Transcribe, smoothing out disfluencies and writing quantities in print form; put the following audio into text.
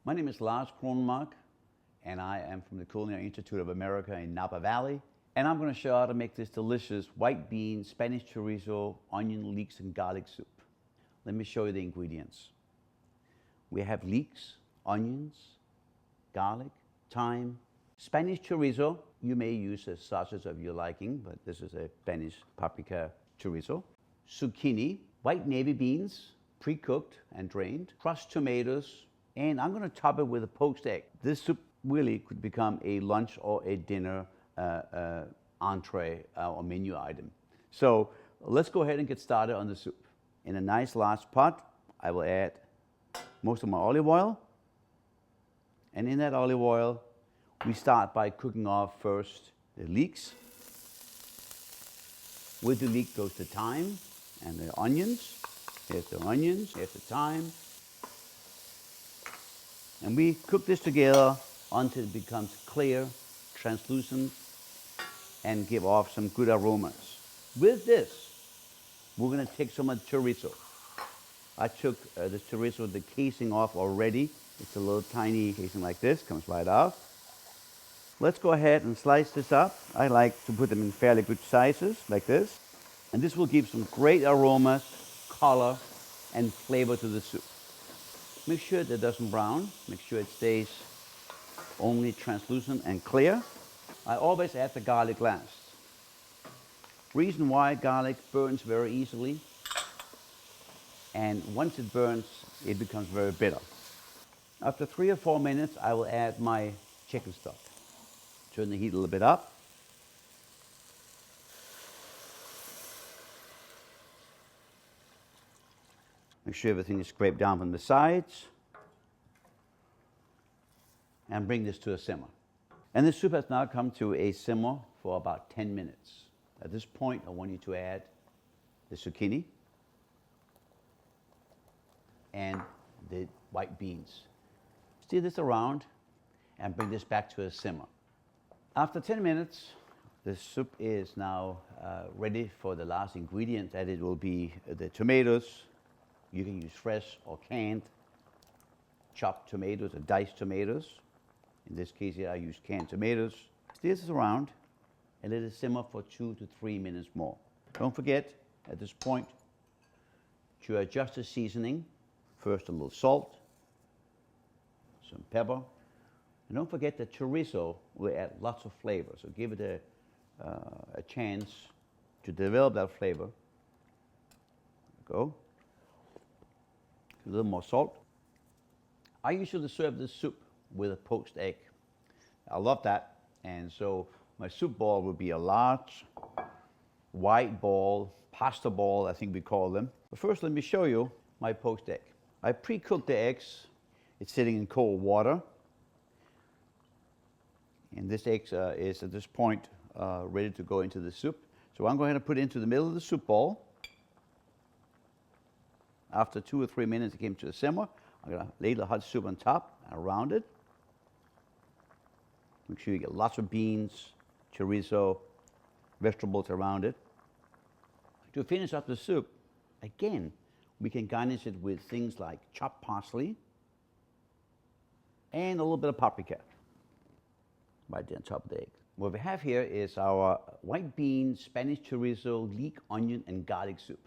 My name is Lars Kronmark, and I am from the Culinary Institute of America in Napa Valley. And I'm going to show you how to make this delicious white bean, Spanish chorizo, onion, leeks, and garlic soup. Let me show you the ingredients. We have leeks, onions, garlic, thyme, Spanish chorizo. You may use a sausage of your liking, but this is a Spanish paprika chorizo. Zucchini, white navy beans, pre-cooked and drained, crushed tomatoes, and I'm going to top it with a poached egg. This soup really could become a lunch or a dinner entree or menu item. So let's go ahead and get started on the soup. In a nice large pot, I will add most of my olive oil. And in that olive oil, we start by cooking off first the leeks. With the leek goes the thyme and the onions. Here's the onions, here's the thyme. And we cook this together until it becomes clear, translucent, and give off some good aromas. With this, we're going to take some of the chorizo. I took the chorizo, the casing off already. It's a little tiny casing like this, comes right out. Let's go ahead and slice this up. I like to put them in fairly good sizes, like this. And this will give some great aromas, color, and flavor to the soup. Make sure that it doesn't brown. Make sure it stays only translucent and clear. I always add the garlic last. Reason why: garlic burns very easily, and once it burns, it becomes very bitter. After 3 or 4 minutes, I will add my chicken stock. Turn the heat a little bit up. Make sure everything is scraped down from the sides. And bring this to a simmer. And the soup has now come to a simmer for about 10 minutes. At this point, I want you to add the zucchini and the white beans. Stir this around and bring this back to a simmer. After 10 minutes, the soup is now ready for the last ingredient, that it will be the tomatoes. You can use fresh or canned, chopped tomatoes or diced tomatoes. In this case here, I use canned tomatoes. Stir this around and let it simmer for 2 to 3 minutes more. Don't forget, at this point, to adjust the seasoning. First a little salt, some pepper. And don't forget that chorizo will add lots of flavor, so give it a chance to develop that flavor. Go. A little more salt. I usually serve this soup with a poached egg. I love that, and so my soup ball will be a large white ball, pasta ball, I think we call them. But first, let me show you my poached egg. I pre-cooked the eggs. It's sitting in cold water, and this egg is at this point ready to go into the soup. So I'm going to put it into the middle of the soup ball. After 2 or 3 minutes, it came to a simmer. I'm going to lay the hot soup on top and around it. Make sure you get lots of beans, chorizo, vegetables around it. To finish up the soup, again, we can garnish it with things like chopped parsley and a little bit of paprika right there on top of the egg. What we have here is our white bean, Spanish chorizo, leek, onion, and garlic soup.